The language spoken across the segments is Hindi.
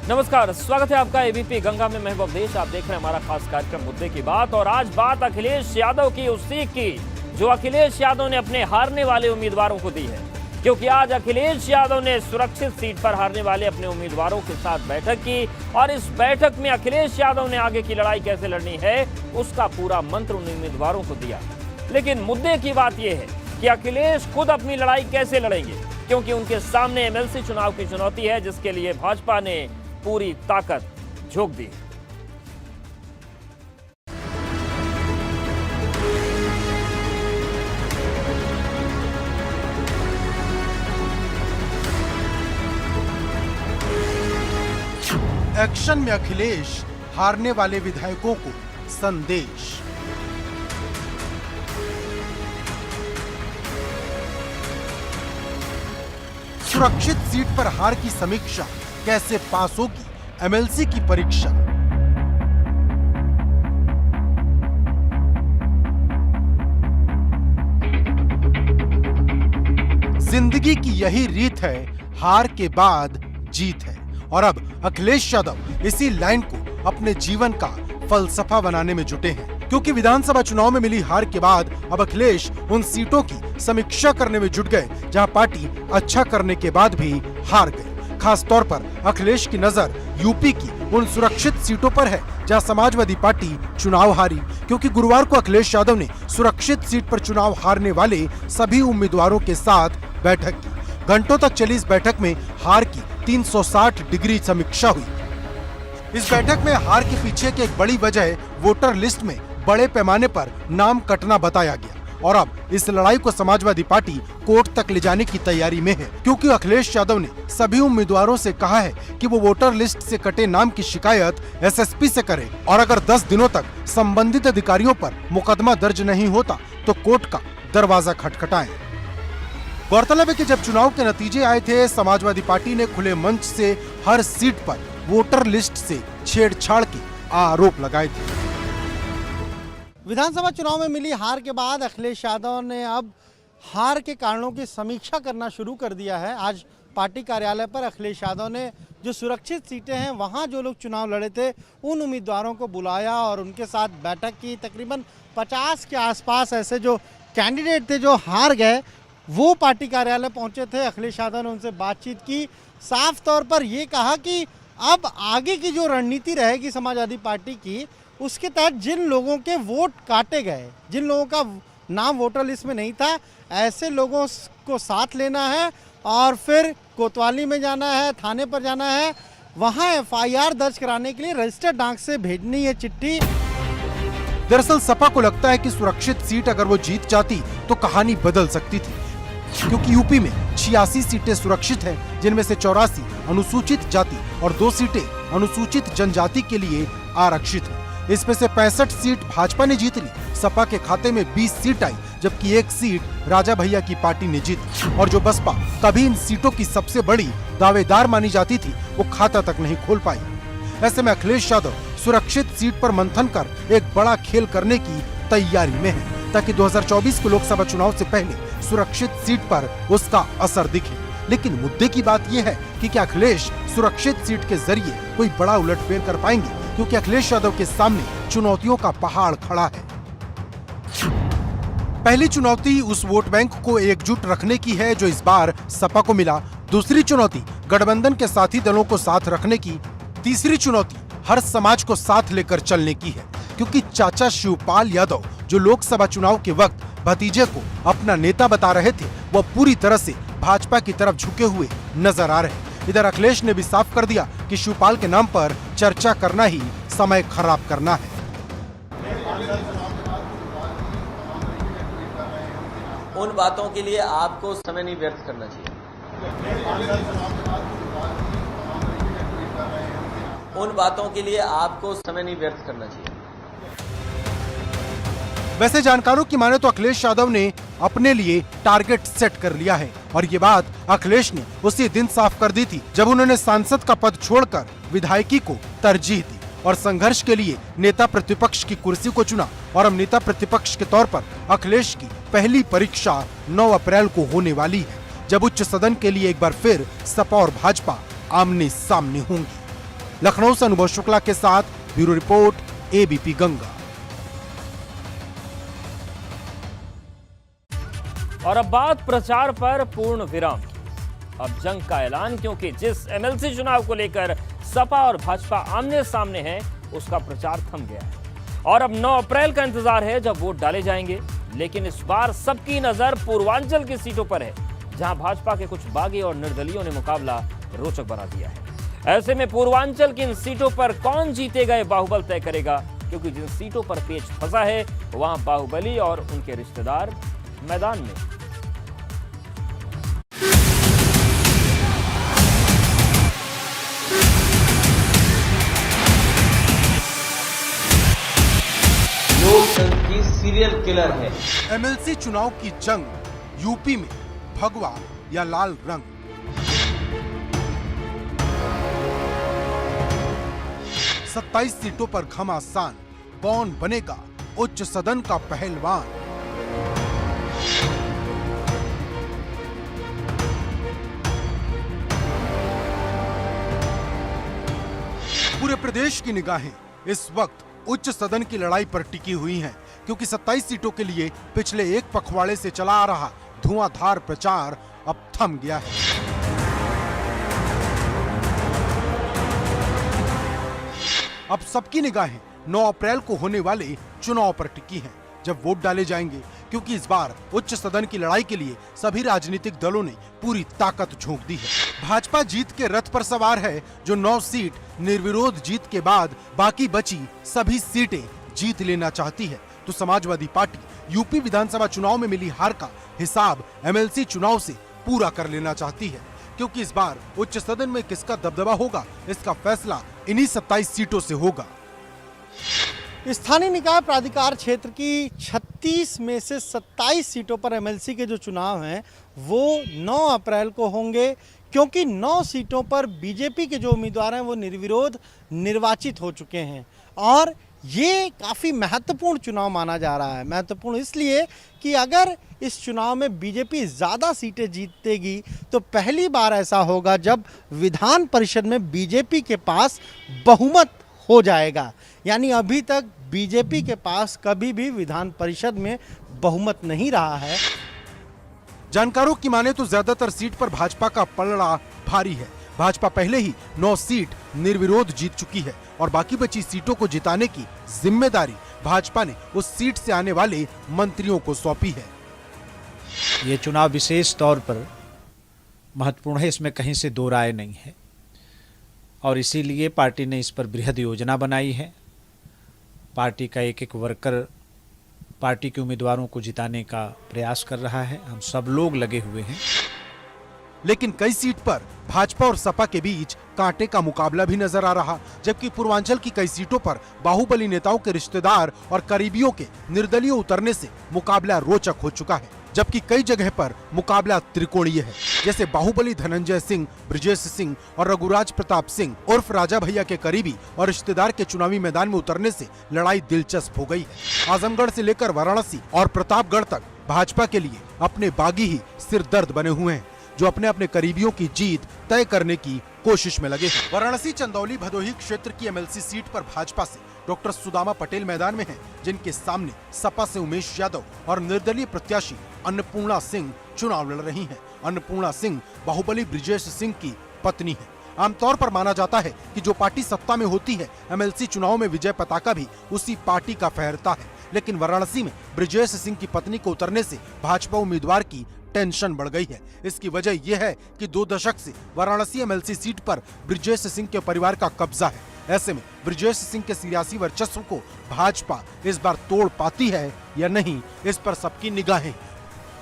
नमस्कार, स्वागत है आपका एबीपी गंगा में। मैं अवधेश, आप देख रहे हैं हमारा खास कार्यक्रम मुद्दे की बात। और आज बात अखिलेश यादव की उस सीट की जो अखिलेश यादव ने अपने हारने वाले उम्मीदवारों को दी है, क्योंकि आज अखिलेश यादव ने सुरक्षित सीट पर हारने वाले अपने उम्मीदवारों के साथ बैठक की और इस बैठक में अखिलेश यादव ने आगे की लड़ाई कैसे लड़नी है उसका पूरा मंत्र उन उम्मीदवारों को दिया। लेकिन मुद्दे की बात यह है कि अखिलेश खुद अपनी लड़ाई कैसे लड़ेंगे, क्योंकि उनके सामने एमएलसी चुनाव की चुनौती है, जिसके लिए भाजपा ने पूरी ताकत झोंक दी। एक्शन में अखिलेश, हारने वाले विधायकों को संदेश। सुरक्षित सीट पर हार की समीक्षा, कैसे पास होगी एमएलसी की परीक्षा। जिंदगी की यही रीत है, हार के बाद जीत है। और अब अखिलेश यादव इसी लाइन को अपने जीवन का फलसफा बनाने में जुटे हैं, क्योंकि विधानसभा चुनाव में मिली हार के बाद अब अखिलेश उन सीटों की समीक्षा करने में जुट गए जहां पार्टी अच्छा करने के बाद भी हार गई। खास तौर पर अखिलेश की नजर यूपी की उन सुरक्षित सीटों पर है जहां समाजवादी पार्टी चुनाव हारी, क्योंकि गुरुवार को अखिलेश यादव ने सुरक्षित सीट पर चुनाव हारने वाले सभी उम्मीदवारों के साथ बैठक की। घंटों तक चली इस बैठक में हार की 360 डिग्री समीक्षा हुई। इस बैठक में हार के पीछे की एक बड़ी वजह वोटर लिस्ट में बड़े पैमाने पर नाम कटना बताया गया और अब इस लड़ाई को समाजवादी पार्टी कोर्ट तक ले जाने की तैयारी में है, क्योंकि अखिलेश यादव ने सभी उम्मीदवारों से कहा है कि वो वोटर लिस्ट से कटे नाम की शिकायत एसएसपी से करें और अगर 10 दिनों तक संबंधित अधिकारियों पर मुकदमा दर्ज नहीं होता तो कोर्ट का दरवाजा खटखटाएं। गौरतलब है कि जब चुनाव के नतीजे आए थे, समाजवादी पार्टी ने खुले मंच से हर सीट पर वोटर लिस्ट से छेड़छाड़ के आरोप लगाए थे। विधानसभा चुनाव में मिली हार के बाद अखिलेश यादव ने अब हार के कारणों की समीक्षा करना शुरू कर दिया है। आज पार्टी कार्यालय पर अखिलेश यादव ने जो सुरक्षित सीटें हैं वहां जो लोग चुनाव लड़े थे उन उम्मीदवारों को बुलाया और उनके साथ बैठक की। तकरीबन 50 के आसपास ऐसे जो कैंडिडेट थे जो हार गए वो पार्टी कार्यालय पहुंचे थे। अखिलेश यादव ने उनसे बातचीत की, साफ तौर पर ये कहा कि अब आगे की जो रणनीति रहेगी समाजवादी पार्टी की, उसके तहत जिन लोगों के वोट काटे गए, जिन लोगों का नाम वोटर लिस्ट में नहीं था, ऐसे लोगों को साथ लेना है और फिर कोतवाली में जाना है, थाने पर जाना है, वहां एफआईआर दर्ज कराने के लिए रजिस्टर्ड डाक से भेजनी है चिट्ठी। दरअसल सपा को लगता है कि सुरक्षित सीट अगर वो जीत जाती तो कहानी बदल सकती थी, क्योंकि यूपी में 86 सीटें सुरक्षित हैं, जिनमें से 84 अनुसूचित जाति और 2 सीटें अनुसूचित जनजाति के लिए आरक्षित हैं। इसमें से 65 सीट भाजपा ने जीत ली। सपा के खाते में 20 सीट आई, जबकि 1 सीट राजा भैया की पार्टी ने जीती। और जो बसपा तभी इन सीटों की सबसे बड़ी दावेदार मानी जाती थी, वो खाता तक नहीं खोल पाई। ऐसे में अखिलेश यादव सुरक्षित सीट पर मंथन कर एक बड़ा खेल करने की तैयारी में है, ताकि 2024 के लोकसभा चुनाव से पहले सुरक्षित सीट पर उसका असर दिखे। लेकिन मुद्दे की बात यह है कि क्या अखिलेश सुरक्षित सीट के जरिए कोई बड़ा उलटफेर कर पाएंगे, क्योंकि अखिलेश यादव के सामने चुनौतियों का पहाड़ खड़ा है। पहली चुनौती उस वोट बैंक को एकजुट रखने की है जो इस बार सपा को मिला। दूसरी चुनौती गठबंधन के साथी दलों को साथ रखने की। तीसरी चुनौती हर समाज को साथ लेकर चलने की है, क्योंकि चाचा शिवपाल यादव जो लोकसभा चुनाव के वक्त भतीजे को अपना नेता बता रहे थे, वह पूरी तरह से भाजपा की तरफ झुके हुए नजर आ रहे हैं। इधर अखिलेश ने भी साफ कर दिया कि शिवपाल के नाम पर चर्चा करना ही समय खराब करना है। उन बातों के लिए आपको समय नहीं व्यर्थ करना चाहिए। उन बातों के लिए आपको समय नहीं व्यर्थ करना चाहिए। वैसे जानकारों की माने तो अखिलेश यादव ने अपने लिए टारगेट सेट कर लिया है और ये बात अखिलेश ने उसी दिन साफ कर दी थी जब उन्होंने सांसद का पद छोड़कर विधायकी को तरजीह दी। और संघर्ष के लिए नेता प्रतिपक्ष की कुर्सी को चुना और अब नेता प्रतिपक्ष के तौर पर अखिलेश की पहली परीक्षा 9 अप्रैल को होने वाली है, जब उच्च सदन के लिए एक बार फिर सपा और भाजपा आमने सामने होंगी। लखनऊ से अनुभव शुक्ला के साथ ब्यूरो रिपोर्ट, एबीपी गंगा। और अब बात प्रचार पर पूर्ण विराम की। अब जंग का ऐलान, क्योंकि जिस एमएलसी चुनाव को लेकर सपा और भाजपा आमने सामने हैं, उसका प्रचार थम गया है और अब 9 अप्रैल का इंतजार है जब वोट डाले जाएंगे। लेकिन इस बार सबकी नजर पूर्वांचल की सीटों पर है, जहां भाजपा के कुछ बागी और निर्दलियों ने मुकाबला रोचक बना दिया है। ऐसे में पूर्वांचल की इन सीटों पर कौन जीतेगा, ये बाहुबल तय करेगा, क्योंकि जिन सीटों पर पेच फंसा है वहां बाहुबली और उनके रिश्तेदार मैदान में। की सीरियल किलर है। एमएलसी चुनाव की जंग यूपी में भगवा या लाल रंग। सत्ताईस सीटों पर घमासान, कौन बनेगा उच्च सदन का पहलवान। पूरे प्रदेश की निगाहें इस वक्त उच्च सदन की लड़ाई पर टिकी हुई हैं, क्योंकि 27 सीटों के लिए पिछले एक पखवाड़े से चला आ रहा धुआंधार प्रचार अब थम गया है। अब सबकी निगाहें 9 अप्रैल को होने वाले चुनाव पर टिकी हैं, जब वोट डाले जाएंगे, क्योंकि इस बार उच्च सदन की लड़ाई के लिए सभी राजनीतिक दलों ने पूरी ताकत झोंक दी है। भाजपा जीत के रथ पर सवार है, जो 9 सीट निर्विरोध जीत के बाद बाकी बची सभी सीटें जीत लेना चाहती है। तो समाजवादी पार्टी यूपी विधानसभा चुनाव में मिली हार का हिसाब एमएलसी चुनाव से पूरा कर लेना चाहती है, क्योंकि इस बार उच्च सदन में किसका दबदबा होगा, इसका फैसला इन्हीं 27 सीटों से होगा। स्थानीय निकाय प्राधिकार क्षेत्र की 36 में से 27 सीटों पर एमएलसी के जो चुनाव हैं वो 9 अप्रैल को होंगे, क्योंकि 9 सीटों पर बीजेपी के जो उम्मीदवार हैं वो निर्विरोध निर्वाचित हो चुके हैं और ये काफ़ी महत्वपूर्ण चुनाव माना जा रहा है। महत्वपूर्ण इसलिए कि अगर इस चुनाव में बीजेपी ज़्यादा सीटें जीतेगी तो पहली बार ऐसा होगा जब विधान परिषद में बीजेपी के पास बहुमत हो जाएगा। यानी अभी तक बीजेपी के पास कभी भी विधान परिषद में बहुमत नहीं रहा है। जानकारों की माने तो ज्यादातर सीट पर भाजपा का पलड़ा भारी है। भाजपा पहले ही 9 सीट निर्विरोध जीत चुकी है और बाकी बची सीटों को जिताने की जिम्मेदारी भाजपा ने उस सीट से आने वाले मंत्रियों को सौंपी है। ये चुनाव विशेष तौर पर महत्वपूर्ण है, इसमें कहीं से दो राय नहीं है और इसीलिए पार्टी ने इस पर बृहद योजना बनाई है। पार्टी का एक एक वर्कर पार्टी के उम्मीदवारों को जिताने का प्रयास कर रहा है। हम सब लोग लगे हुए हैं। लेकिन कई सीट पर भाजपा और सपा के बीच कांटे का मुकाबला भी नजर आ रहा, जबकि पूर्वांचल की कई सीटों पर बाहुबली नेताओं के रिश्तेदार और करीबियों के निर्दलीय उतरने से मुकाबला रोचक हो चुका है। जबकि कई जगह पर मुकाबला त्रिकोणीय है, जैसे बाहुबली धनंजय सिंह, ब्रिजेश सिंह और रघुराज प्रताप सिंह उर्फ राजा भैया के करीबी और रिश्तेदार के चुनावी मैदान में उतरने से लड़ाई दिलचस्प हो गई है। आजमगढ़ से लेकर वाराणसी और प्रतापगढ़ तक भाजपा के लिए अपने बागी ही सिरदर्द बने हुए हैं, जो अपने अपने करीबियों की जीत तय करने की कोशिश में लगे हैं। वाराणसी चंदौली भदोही क्षेत्र की एमएलसी सीट पर भाजपा से डॉक्टर सुदामा पटेल मैदान में हैं, जिनके सामने सपा से उमेश यादव और निर्दलीय प्रत्याशी अन्नपूर्णा सिंह चुनाव लड़ रही हैं। अन्नपूर्णा सिंह बाहुबली ब्रिजेश सिंह की पत्नी है। आमतौर पर माना जाता है कि जो पार्टी सत्ता में होती है, एमएलसी चुनाव में विजय पताका भी उसी पार्टी का फहरता है। लेकिन वाराणसी में ब्रिजेश सिंह की पत्नी को उतरने से भाजपा उम्मीदवार की टेंशन बढ़ गई है। इसकी वजह यह है कि 2 दशक से वाराणसी एमएलसी सीट पर ब्रिजेश सिंह के परिवार का कब्जा है। ऐसे में ब्रिजेश सिंह के सियासी वर्चस्व को भाजपा इस बार तोड़ पाती है या नहीं, इस पर सबकी निगाहें।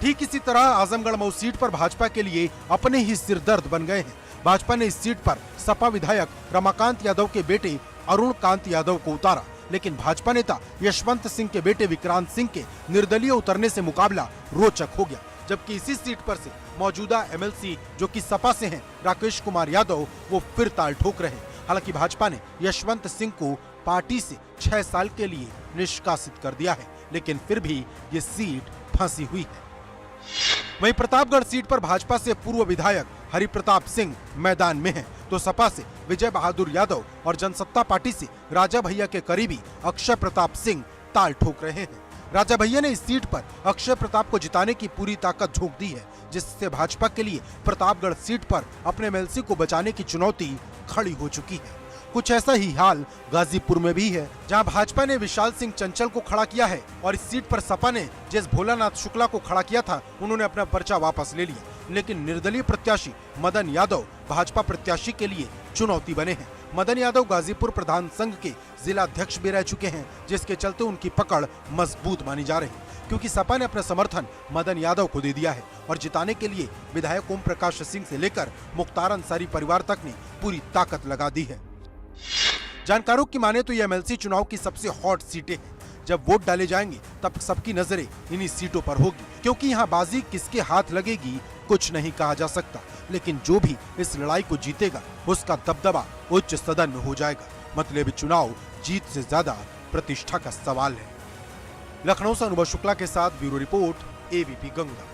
ठीक इसी तरह आजमगढ़ मऊ सीट पर भाजपा के लिए अपने ही सिरदर्द बन गए हैं। भाजपा ने इस सीट पर सपा विधायक रमाकांत यादव के बेटे अरुण कांत यादव को उतारा, लेकिन भाजपा नेता यशवंत सिंह के बेटे विक्रांत सिंह के निर्दलीय उतरने से मुकाबला रोचक हो गया। जबकि इसी सीट पर से मौजूदा एमएलसी जो कि सपा से हैं, राकेश कुमार यादव, वो फिर ताल ठोक रहे हैं। हालांकि भाजपा ने यशवंत सिंह को पार्टी से 6 साल के लिए निष्कासित कर दिया है, लेकिन फिर भी ये सीट फंसी हुई है। वहीं प्रतापगढ़ सीट पर भाजपा से पूर्व विधायक हरिप्रताप सिंह मैदान में हैं, तो सपा से विजय बहादुर यादव और जनसत्ता पार्टी से राजा भैया के करीबी अक्षय प्रताप सिंह ताल ठोक रहे हैं। राजा भैया ने इस सीट पर अक्षय प्रताप को जिताने की पूरी ताकत झोंक दी है, जिससे भाजपा के लिए प्रतापगढ़ सीट पर अपने एमएलसी को बचाने की चुनौती खड़ी हो चुकी है। कुछ ऐसा ही हाल गाजीपुर में भी है, जहां भाजपा ने विशाल सिंह चंचल को खड़ा किया है और इस सीट पर सपा ने जिस भोलानाथ शुक्ला को खड़ा किया था, उन्होंने अपना पर्चा वापस ले लिया। लेकिन निर्दलीय प्रत्याशी मदन यादव भाजपा प्रत्याशी के लिए चुनौती बने हैं। मदन यादव गाजीपुर प्रधान संघ के जिला अध्यक्ष भी रह चुके हैं, जिसके चलते उनकी पकड़ मजबूत मानी जा रही है, क्योंकि सपा ने अपना समर्थन मदन यादव को दे दिया है और जिताने के लिए विधायक ओम प्रकाश सिंह से लेकर मुख्तार अंसारी परिवार तक ने पूरी ताकत लगा दी है। जानकारों की माने तो ये एमएलसी चुनाव की सबसे हॉट सीटें हैं। जब वोट डाले जाएंगे तब सबकी नजरें इन्हीं सीटों पर होगी, क्योंकि यहाँ बाजी किसके हाथ लगेगी कुछ नहीं कहा जा सकता, लेकिन जो भी इस लड़ाई को जीतेगा उसका दबदबा उच्च सदन में हो जाएगा। मतलब चुनाव जीत से ज्यादा प्रतिष्ठा का सवाल है। लखनऊ से अनुभव शुक्ला के साथ ब्यूरो रिपोर्ट, एबीपी गंगा।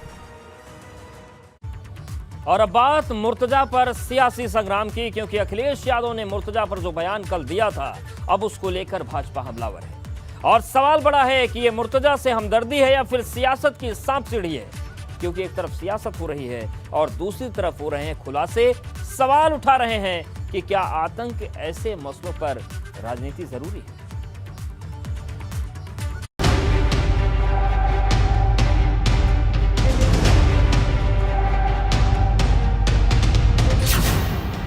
और अब बात मुर्तजा पर सियासी संग्राम की, क्योंकि अखिलेश यादव ने मुर्तजा पर जो बयान कल दिया था, अब उसको लेकर भाजपा हमलावर है। और सवाल बड़ा है कि ये मुर्तजा से हमदर्दी है या फिर सियासत की सांप सीढ़ी है, क्योंकि एक तरफ सियासत हो रही है और दूसरी तरफ हो रहे हैं खुलासे। सवाल उठा रहे हैं कि क्या आतंक ऐसे मसलों पर राजनीति जरूरी है।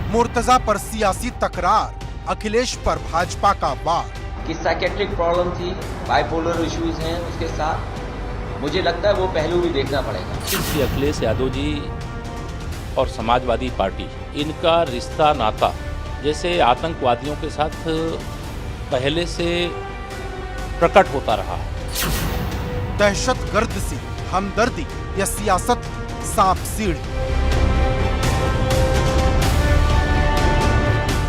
मुर्तजा पर सियासी तकरार, अखिलेश पर भाजपा का वार। कि साइकेट्रिक प्रॉब्लम थी, बाइपोलर इश्यूज हैं उसके साथ, मुझे लगता है वो पहलू भी देखना पड़ेगा। श्री अखिलेश यादव जी और समाजवादी पार्टी, इनका रिश्ता नाता जैसे आतंकवादियों के साथ पहले से प्रकट होता रहा है। दहशतगर्द से हमदर्दी या सियासत सांप सीढ़ी।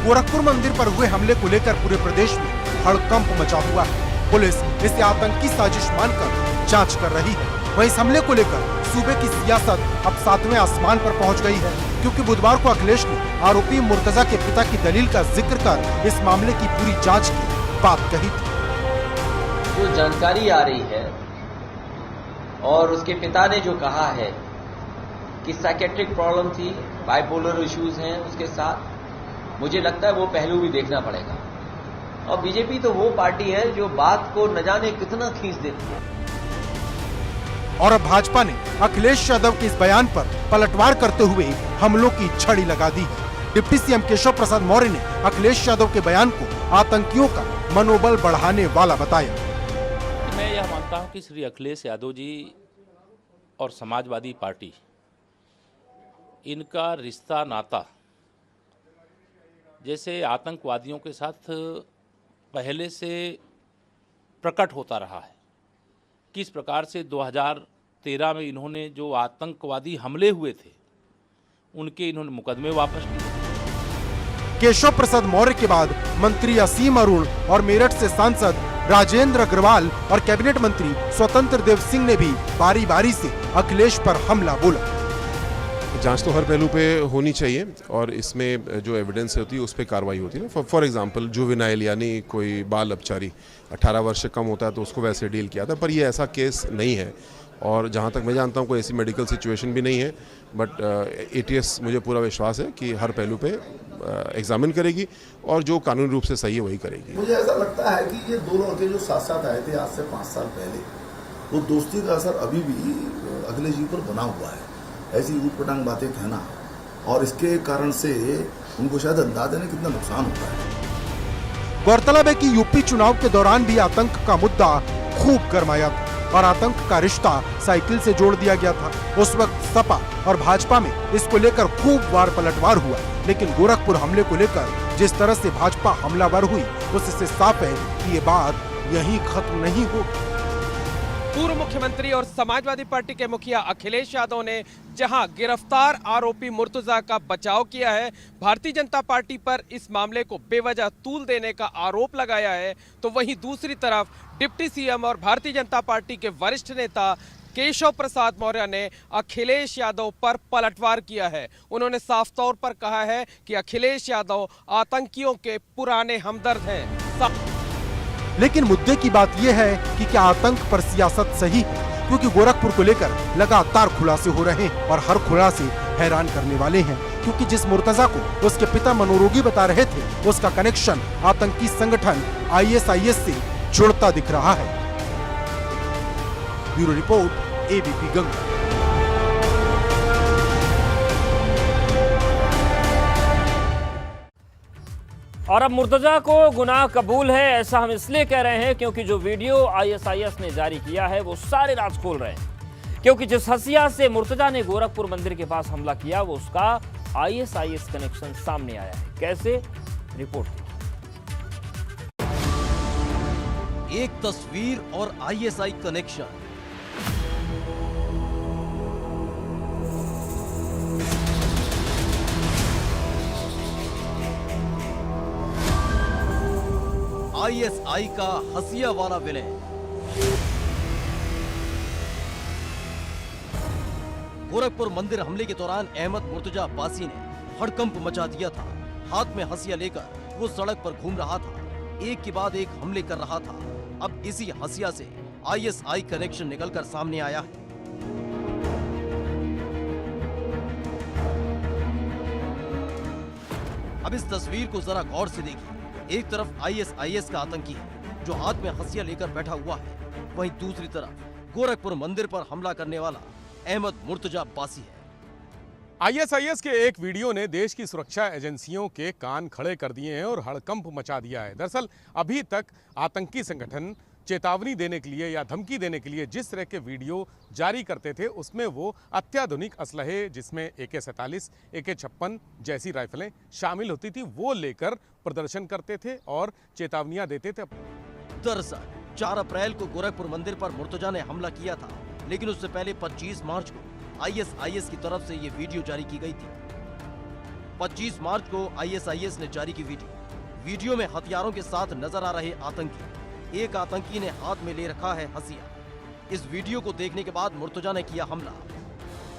गोरखपुर मंदिर पर हुए हमले को लेकर पूरे प्रदेश में हड़कंप मचा हुआ है। पुलिस इसे आतंकी साजिश मानकर जांच कर रही है। वहीं इस हमले को लेकर सूबे की सियासत अब 7वें आसमान पर पहुंच गई है, क्योंकि बुधवार को अखिलेश ने आरोपी मुर्तजा के पिता की दलील का जिक्र कर इस मामले की पूरी जांच की बात कही थी। जो जानकारी आ रही है और उसके पिता ने जो कहा है कि साइकेट्रिक प्रॉब्लम थी, बाइपोलर इश्यूज हैं उसके साथ, मुझे लगता है वो पहलू भी देखना पड़ेगा। और बीजेपी तो वो पार्टी है जो बात को न जाने कितना खींच देती है। और अब भाजपा ने अखिलेश यादव के इस बयान पर पलटवार करते हुए हमलों की छड़ी लगा दी है। डिप्टी सीएम केशव प्रसाद मौर्य ने अखिलेश यादव के बयान को आतंकियों का मनोबल बढ़ाने वाला बताया। मैं यह मानता हूं कि श्री अखिलेश यादव जी और समाजवादी पार्टी, इनका रिश्ता नाता जैसे आतंकवादियों के साथ पहले से प्रकट होता रहा है। किस प्रकार से 2013 में इन्होंने जो आतंकवादी हमले हुए थे, उनके इन्होंने मुकदमे वापस लिए। केशव प्रसाद मौर्य के बाद मंत्री असीम अरुण और मेरठ से सांसद राजेंद्र अग्रवाल और कैबिनेट मंत्री स्वतंत्र देव सिंह ने भी बारी बारी से अखिलेश पर हमला बोला। जांच तो हर पहलू पे होनी चाहिए और इसमें जो एविडेंस होती है उस पर कार्रवाई होती है। फॉर एग्जांपल जुवेनाइल यानी कोई बाल अपचारी 18 वर्ष से कम होता है तो उसको वैसे डील किया था, पर ये ऐसा केस नहीं है और जहाँ तक मैं जानता हूँ कोई ऐसी मेडिकल सिचुएशन भी नहीं है। बट एटीएस मुझे पूरा विश्वास है कि हर पहलू पे एग्जामिन करेगी और जो कानूनी रूप से सही है वही करेगी। मुझे ऐसा लगता है कि ये दो लड़के जो साथ साथ आए थे आज से 5 साल पहले, वो दोस्ती का असर अभी भी अखिलेश जी पर बना हुआ है। ऐसी ऊटपटांग बातें कहना और इसके कारण से उनको शायद अंदाजा नहीं कितना नुकसान होता है। गौरतलब है कि यूपी चुनाव के दौरान भी आतंक का मुद्दा खूब गरमाया था और आतंक का रिश्ता साइकिल से जोड़ दिया गया था। उस वक्त सपा और भाजपा में इसको लेकर खूब वार पलटवार हुआ, लेकिन गोरखपुर हमले को लेकर जिस तरह से भाजपा हमलावर हुई, उससे साफ है कि ये बात यहीं खत्म नहीं हो। पूर्व मुख्यमंत्री और समाजवादी पार्टी के मुखिया अखिलेश यादव ने जहां गिरफ्तार आरोपी मुर्तजा का बचाव किया है, भारतीय जनता पार्टी पर इस मामले को बेवजह तूल देने का आरोप लगाया है, तो वहीं दूसरी तरफ डिप्टी सीएम और भारतीय जनता पार्टी के वरिष्ठ नेता केशव प्रसाद मौर्य ने अखिलेश यादव पर पलटवार किया है। उन्होंने साफ तौर पर कहा है कि अखिलेश यादव आतंकियों के पुराने हमदर्द हैं। लेकिन मुद्दे की बात यह है कि क्या आतंक पर सियासत सही है? क्योंकि गोरखपुर को लेकर लगातार खुलासे हो रहे हैं और हर खुलासे हैरान करने वाले हैं, क्योंकि जिस मुर्तजा को उसके पिता मनोरोगी बता रहे थे, उसका कनेक्शन आतंकी संगठन ISIS से जुड़ता दिख रहा है। Bureau report, ABP Ganga. और अब मुर्तजा को गुनाह कबूल है, ऐसा हम इसलिए कह रहे हैं क्योंकि जो वीडियो ISIS ने जारी किया है वो सारे राज खोल रहे हैं। क्योंकि जिस हसिया से मुर्तजा ने गोरखपुर मंदिर के पास हमला किया वो उसका ISIS कनेक्शन सामने आया है। कैसे? रिपोर्ट। एक तस्वीर और ISI कनेक्शन। ISI का हसिया वाला विलय। गोरखपुर मंदिर हमले के दौरान अहमद मुर्तजा अब्बासी ने हड़कंप मचा दिया था। हाथ में हसिया लेकर वो सड़क पर घूम रहा था, एक के बाद एक हमले कर रहा था। अब इसी हसिया से ISI कनेक्शन निकलकर सामने आया है। अब इस तस्वीर को जरा गौर से देखिए। एक तरफ ISIS का आतंकी है जो हाथ में हसिया लेकर बैठा हुआ है, वहीं दूसरी तरफ गोरखपुर मंदिर पर हमला करने वाला अहमद मुर्तजा अब्बासी है। ISIS के एक वीडियो ने देश की सुरक्षा एजेंसियों के कान खड़े कर दिए हैं और हड़कंप मचा दिया है। दरअसल अभी तक आतंकी संगठन चेतावनी देने के लिए या धमकी देने के लिए जिस तरह के वीडियो जारी करते थे उसमें वो अत्याधुनिक असलहे जिसमें AK-47, AK-56 जैसी राइफलें शामिल होती थी वो लेकर प्रदर्शन करते थे और चेतावनियां देते थे। दरअसल 4 अप्रैल को गोरखपुर मंदिर पर मुर्तजा ने हमला किया था, लेकिन उससे पहले 25 मार्च को ISIS की तरफ से ये वीडियो जारी की गई थी। 25 मार्च को ISIS ने जारी की वीडियो में हथियारों के साथ नजर आ रहे आतंकी, एक आतंकी ने हाथ में ले रखा है हसिया। इस वीडियो को देखने के बाद मुर्तजा ने किया हमला,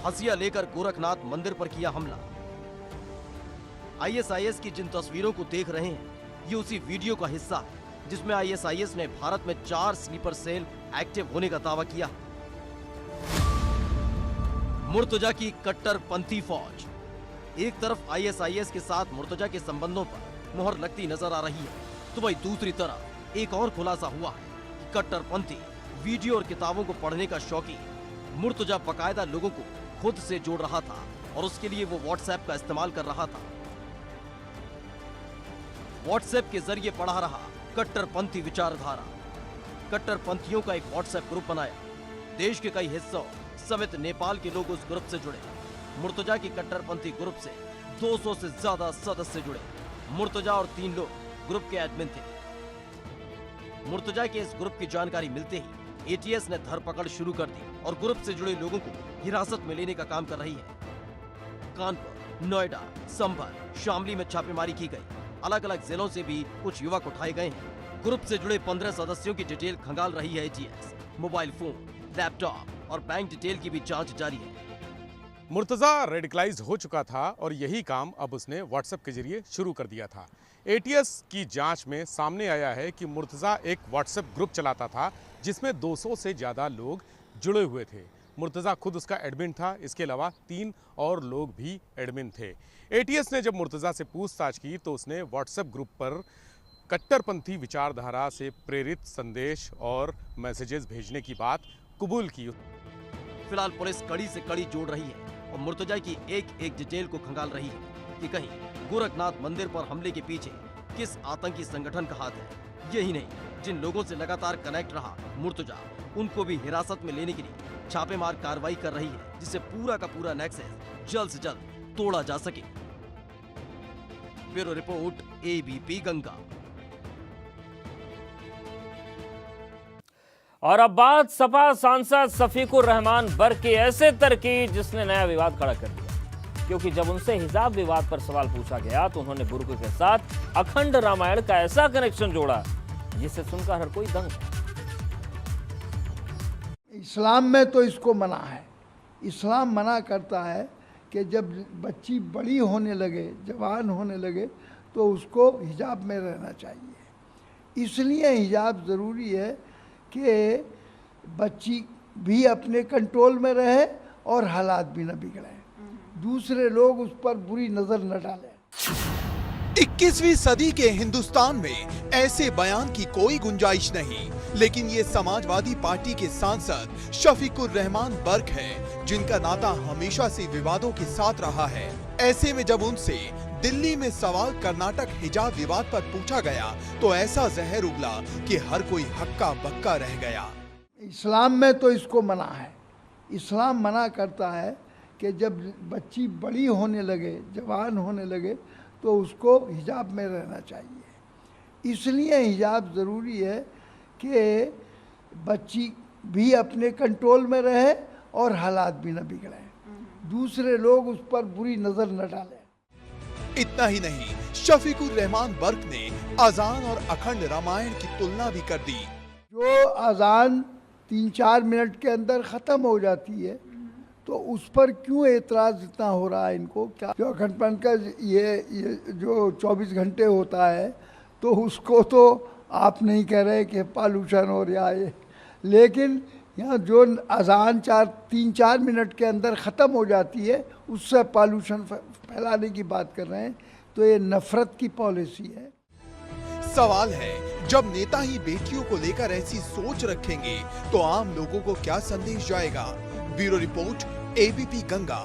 हसिया लेकर गोरखनाथ मंदिर पर किया हमला। ISIS की जिन तस्वीरों को देख रहे हैं ये उसी वीडियो का हिस्सा है जिसमें ISIS ने भारत में 4 स्लीपर सेल एक्टिव होने का दावा किया। मुर्तजा की कट्टरपंथी फौज। एक तरफ ISIS के साथ मुर्तजा के संबंधों पर मुहर लगती नजर आ रही है, तो वहीं दूसरी तरफ एक और खुलासा हुआ है। कट्टरपंथी वीडियो और किताबों को पढ़ने का शौकीन मुर्तजा बकायदा लोगों को खुद से जोड़ रहा था और उसके लिए वो WhatsApp का इस्तेमाल कर रहा था। WhatsApp के जरिए पढ़ा रहा कट्टरपंथी विचारधारा। कट्टरपंथियों का एक WhatsApp ग्रुप बनाया। देश के कई हिस्सों समेत नेपाल के लोग उस ग्रुप से जुड़े। मुर्तजा की कट्टरपंथी ग्रुप से 200 से ज्यादा सदस्य जुड़े। मुर्तजा और 3 लोग ग्रुप के एडमिन थे। मुर्तजा के इस ग्रुप की जानकारी मिलते ही ATS ने धरपकड़ शुरू कर दी और ग्रुप से जुड़े लोगों को हिरासत में लेने का काम कर रही है। कानपुर, नोएडा, संभल, शामली में छापेमारी की गई। अलग अलग जिलों से भी कुछ युवक उठाए गए हैं। ग्रुप से जुड़े 15 सदस्यों की डिटेल खंगाल रही है ATS। मोबाइल फोन, लैपटॉप और बैंक डिटेल की भी जांच जारी है। मुर्तजा रेडिकलाइज हो चुका था और यही काम अब उसने WhatsApp के जरिए शुरू कर दिया था। ATS की जांच में सामने आया है कि मुर्तजा एक WhatsApp ग्रुप चलाता था जिसमें 200 से ज़्यादा लोग जुड़े हुए थे। मुर्तजा खुद उसका एडमिन था, इसके अलावा 3 और लोग भी एडमिन थे। ATS ने जब मुर्तजा से पूछताछ की तो उसने WhatsApp ग्रुप पर कट्टरपंथी विचारधारा से प्रेरित संदेश और मैसेजेस भेजने की बात कबूल की। फिलहाल पुलिस कड़ी से कड़ी जोड़ रही है और मुर्तजा की एक डिटेल को खंगाल रही है कि कहीं गोरखनाथ मंदिर पर हमले के पीछे किस आतंकी संगठन का हाथ है। यही नहीं, जिन लोगों से लगातार कनेक्ट रहा मुर्तजा, उनको भी हिरासत में लेने के लिए छापेमार कार्रवाई कर रही है, जिससे पूरा का पूरा नेक्सस जल्द से जल्द तोड़ा जा सके। Bureau report, ABP Ganga. और अब बात सपा सांसद शफीकुर रहमान बर्क की ऐसे तरकी जिसने नया विवाद खड़ा कर दिया, क्योंकि जब उनसे हिजाब विवाद पर सवाल पूछा गया तो उन्होंने बुर्क के साथ अखंड रामायण का ऐसा कनेक्शन जोड़ा जिसे सुनकर हर कोई दंग है। इस्लाम में तो इसको मना है। इस्लाम मना करता है कि जब बच्ची बड़ी होने लगे, जवान होने लगे, तो उसको हिजाब में रहना चाहिए। इसलिए हिजाब ज़रूरी है कि बच्ची भी अपने कंट्रोल में रहे और हालात भी न बिगड़े, दूसरे लोग उस पर बुरी नज़र न डालें। 21वीं सदी के हिंदुस्तान में ऐसे बयान की कोई गुंजाइश नहीं, लेकिन ये समाजवादी पार्टी के सांसद शफीकुर रहमान बर्क हैं, जिनका नाता हमेशा से विवादों के साथ रहा है। ऐसे में जब उनसे दिल्ली में सवाल कर्नाटक हिजाब विवाद पर पूछा गया तो ऐसा जहर उगला कि हर कोई हक्का बक्का रह गया। इस्लाम में तो इसको मना है। इस्लाम मना करता है कि जब बच्ची बड़ी होने लगे, जवान होने लगे, तो उसको हिजाब में रहना चाहिए। इसलिए हिजाब ज़रूरी है कि बच्ची भी अपने कंट्रोल में रहे और हालात भी न बिगड़े, दूसरे लोग उस पर बुरी नज़र न डालें। इतना ही नहीं, शफीकुर रहमान बर्क ने अजान और अखंड रामायण की तुलना भी कर दी। जो अजान 3-4 मिनट के अंदर ख़त्म हो जाती है, तो उस पर क्यों एतराज़ इतना हो रहा है इनको? क्या जो अखंड पाठ का ये जो 24 घंटे होता है, तो उसको तो आप नहीं कह रहे कि पॉल्यूशन हो रहा है, लेकिन यहाँ जो अजान 3-4 मिनट के अंदर ख़त्म हो जाती है, उससे पॉल्यूशन फैलाने की बात कर रहे हैं, तो ये नफरत की पॉलिसी है। सवाल है, जब नेता ही बेटियों को लेकर ऐसी सोच रखेंगे तो आम लोगों को क्या संदेश जाएगा? Bureau report, ABP Ganga.